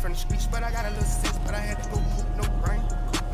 from the streets, but I got a little sense, but I had to go poop, no brain.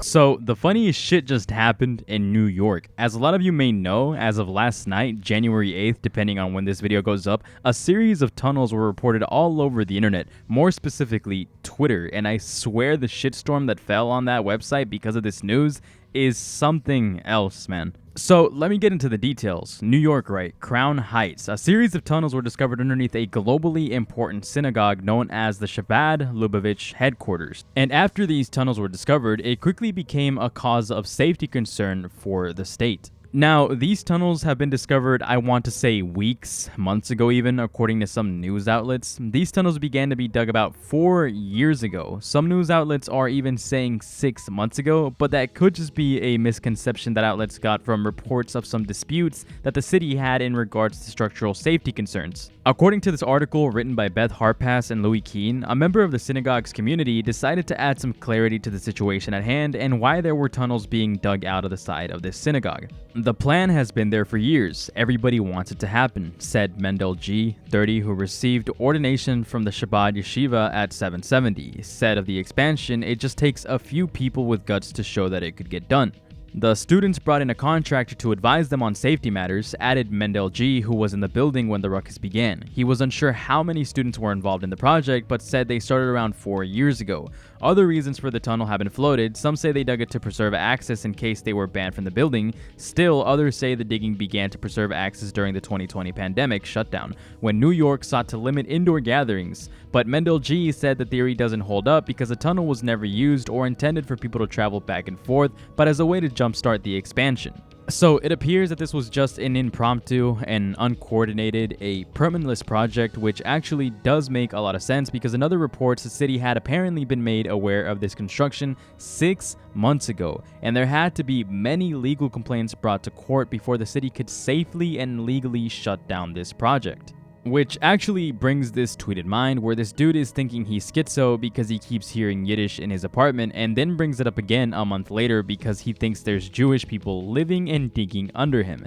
So, the funniest shit just happened in New York. As a lot of you may know, as of last night, January 8th, depending on when this video goes up, a series of tunnels were reported all over the internet, more specifically Twitter, and I swear the shitstorm that fell on that website because of this news is something else, man. So let me get into the details. New York, right? Crown Heights. A series of tunnels were discovered underneath a globally important synagogue known as the Chabad Lubavitch headquarters. And after these tunnels were discovered, it quickly became a cause of safety concern for the state. Now, these tunnels have been discovered, I want to say weeks, months ago even, according to some news outlets. These tunnels began to be dug about 4 years ago. Some news outlets are even saying 6 months ago, but that could just be a misconception that outlets got from reports of some disputes that the city had in regards to structural safety concerns. According to this article written by Beth Harpass and Louis Keene, a member of the synagogue's community decided to add some clarity to the situation at hand and why there were tunnels being dug out of the side of this synagogue. The plan has been there for years. Everybody wants it to happen, said Mendel G., 30, who received ordination from the Chabad Yeshiva at 770. Said of the expansion, it just takes a few people with guts to show that it could get done. The students brought in a contractor to advise them on safety matters, added Mendel G., who was in the building when the ruckus began. He was unsure how many students were involved in the project, but said they started around 4 years ago. Other reasons for the tunnel have been floated. Some say they dug it to preserve access in case they were banned from the building. Still, others say the digging began to preserve access during the 2020 pandemic shutdown, when New York sought to limit indoor gatherings. But Mendel G. said the theory doesn't hold up because the tunnel was never used or intended for people to travel back and forth, but as a way to jumpstart the expansion. So it appears that this was just an impromptu and uncoordinated, a permanentless project, which actually does make a lot of sense because in other reports the city had apparently been made aware of this construction 6 months ago, and there had to be many legal complaints brought to court before the city could safely and legally shut down this project. Which actually brings this tweet in mind where this dude is thinking he's schizo because he keeps hearing Yiddish in his apartment and then brings it up again a month later because he thinks there's Jewish people living and digging under him.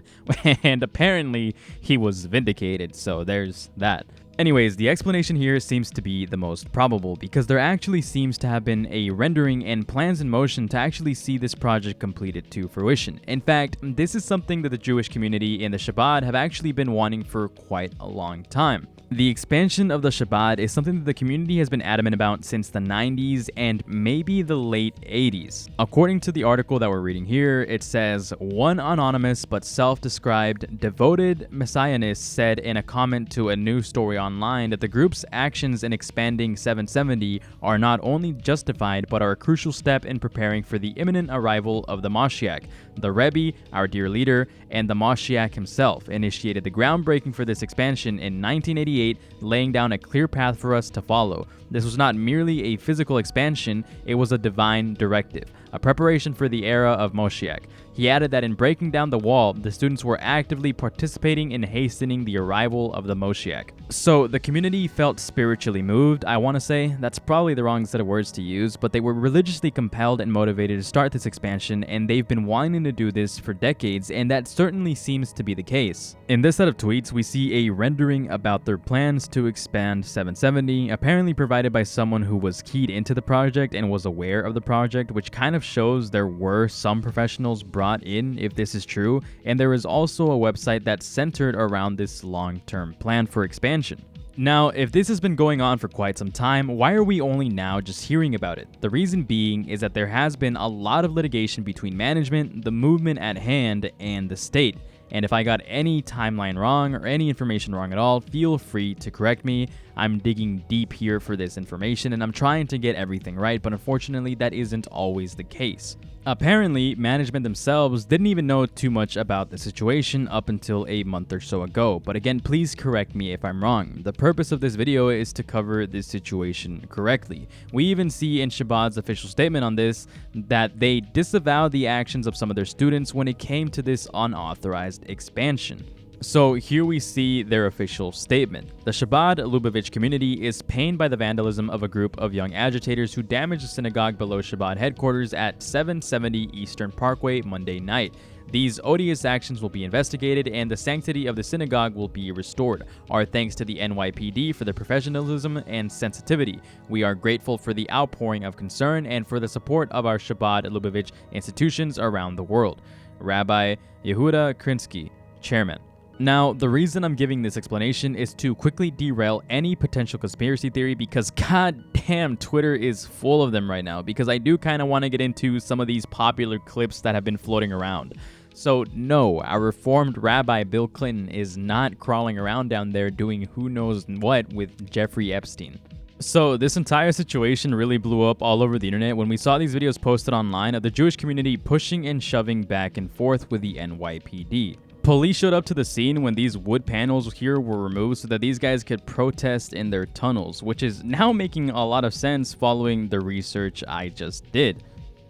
And apparently he was vindicated, so there's that. Anyways, the explanation here seems to be the most probable because there actually seems to have been a rendering and plans in motion to actually see this project completed to fruition. In fact, this is something that the Jewish community in the Chabad have actually been wanting for quite a long time. The expansion of the Chabad is something that the community has been adamant about since the 90s and maybe the late 80s. According to the article that we're reading here, it says, one anonymous but self-described devoted messianist said in a comment to a news story online that the group's actions in expanding 770 are not only justified but are a crucial step in preparing for the imminent arrival of the Mashiach. The Rebbe, our dear leader, and the Mashiach himself initiated the groundbreaking for this expansion in 1988, laying down a clear path for us to follow. This was not merely a physical expansion, it was a divine directive, a preparation for the era of Moshiach. He added that in breaking down the wall, the students were actively participating in hastening the arrival of the Moshiach. So the community felt spiritually moved, I want to say. That's probably the wrong set of words to use, but they were religiously compelled and motivated to start this expansion, and they've been wanting to do this for decades, and that certainly seems to be the case. In this set of tweets, we see a rendering about their plans to expand 770, apparently provided by someone who was keyed into the project and was aware of the project, which kind of shows there were some professionals brought in if this is true, and there is also a website that's centered around this long-term plan for expansion. Now, if this has been going on for quite some time, why are we only now just hearing about it? The reason being is that there has been a lot of litigation between management, the movement at hand, and the state. And if I got any timeline wrong or any information wrong at all, feel free to correct me. I'm digging deep here for this information and I'm trying to get everything right, but unfortunately that isn't always the case. Apparently, management themselves didn't even know too much about the situation up until a month or so ago, but again, please correct me if I'm wrong. The purpose of this video is to cover this situation correctly. We even see in Chabad's official statement on this that they disavowed the actions of some of their students when it came to this unauthorized expansion. So here we see their official statement. The Chabad Lubavitch community is pained by the vandalism of a group of young agitators who damaged the synagogue below Chabad headquarters at 770 Eastern Parkway Monday night. These odious actions will be investigated and the sanctity of the synagogue will be restored. Our thanks to the NYPD for their professionalism and sensitivity. We are grateful for the outpouring of concern and for the support of our Chabad Lubavitch institutions around the world. Rabbi Yehuda Krinsky, Chairman. Now, the reason I'm giving this explanation is to quickly derail any potential conspiracy theory because goddamn Twitter is full of them right now, because I do kind of want to get into some of these popular clips that have been floating around. So no, our reformed Rabbi Bill Clinton is not crawling around down there doing who knows what with Jeffrey Epstein. So this entire situation really blew up all over the internet when we saw these videos posted online of the Jewish community pushing and shoving back and forth with the NYPD. Police showed up to the scene when these wood panels here were removed so that these guys could protest in their tunnels, which is now making a lot of sense following the research I just did.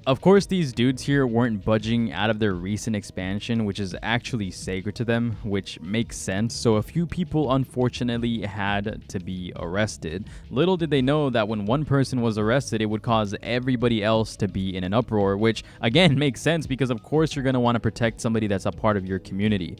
Of course, these dudes here weren't budging out of their recent expansion, which is actually sacred to them, which makes sense, so a few people unfortunately had to be arrested. Little did they know that when one person was arrested, it would cause everybody else to be in an uproar, which again makes sense because of course you're going to want to protect somebody that's a part of your community.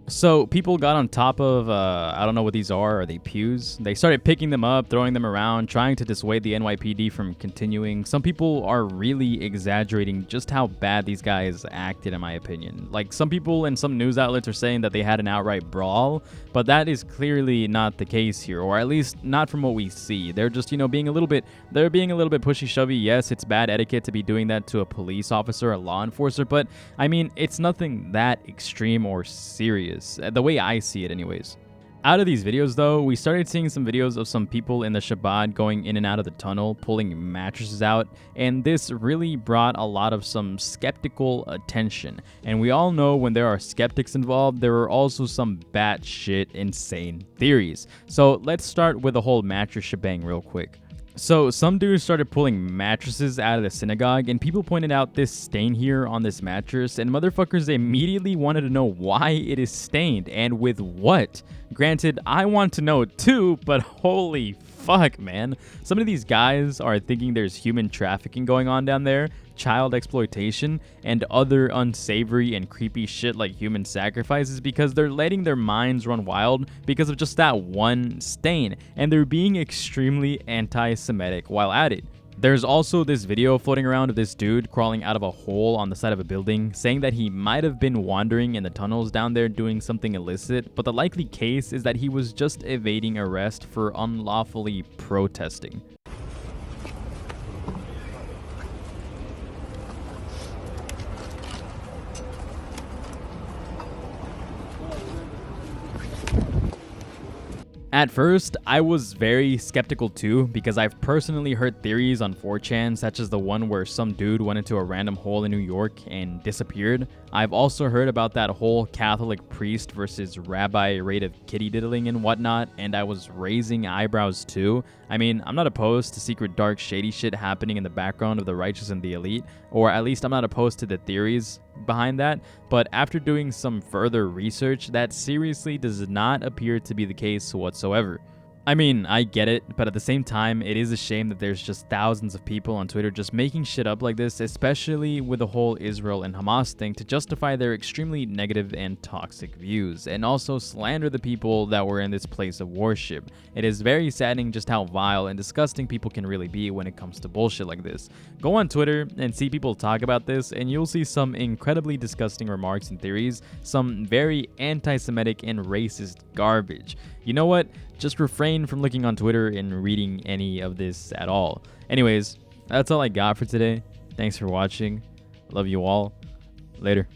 So people got on top of, I don't know what these are they pews? They started picking them up, throwing them around, trying to dissuade the NYPD from continuing. Some people are really exaggerating just how bad these guys acted, in my opinion. Like, some people and some news outlets are saying that they had an outright brawl, but that is clearly not the case here, or at least not from what we see. They're just, being a little bit pushy-shovey. Yes, it's bad etiquette to be doing that to a police officer, a law enforcer, but I mean, it's nothing that extreme or serious. The way I see it anyways. Out of these videos though, we started seeing some videos of some people in the Chabad going in and out of the tunnel, pulling mattresses out, and this really brought a lot of some skeptical attention. And we all know when there are skeptics involved, there are also some batshit insane theories. So let's start with the whole mattress shebang real quick. So some dudes started pulling mattresses out of the synagogue, and people pointed out this stain here on this mattress, and motherfuckers immediately wanted to know why it is stained and with what. Granted, I want to know too, but holy fuck, man. Some of these guys are thinking there's human trafficking going on down there, child exploitation, and other unsavory and creepy shit like human sacrifices because they're letting their minds run wild because of just that one stain, and they're being extremely anti-Semitic while at it. There's also this video floating around of this dude crawling out of a hole on the side of a building, saying that he might have been wandering in the tunnels down there doing something illicit, but the likely case is that he was just evading arrest for unlawfully protesting. At first, I was very skeptical too, because I've personally heard theories on 4chan, such as the one where some dude went into a random hole in New York and disappeared. I've also heard about that whole Catholic priest versus rabbi rate of kitty diddling and whatnot, and I was raising eyebrows too. I mean, I'm not opposed to secret dark shady shit happening in the background of the righteous and the elite, or at least I'm not opposed to the theories behind that, but after doing some further research, that seriously does not appear to be the case whatsoever. I mean, I get it, but at the same time, it is a shame that there's just thousands of people on Twitter just making shit up like this, especially with the whole Israel and Hamas thing, to justify their extremely negative and toxic views, and also slander the people that were in this place of worship. It is very saddening just how vile and disgusting people can really be when it comes to bullshit like this. Go on Twitter and see people talk about this, and you'll see some incredibly disgusting remarks and theories, some very anti-Semitic and racist garbage. You know what? Just refrain from looking on Twitter and reading any of this at all. Anyways, that's all I got for today. Thanks for watching. Love you all. Later.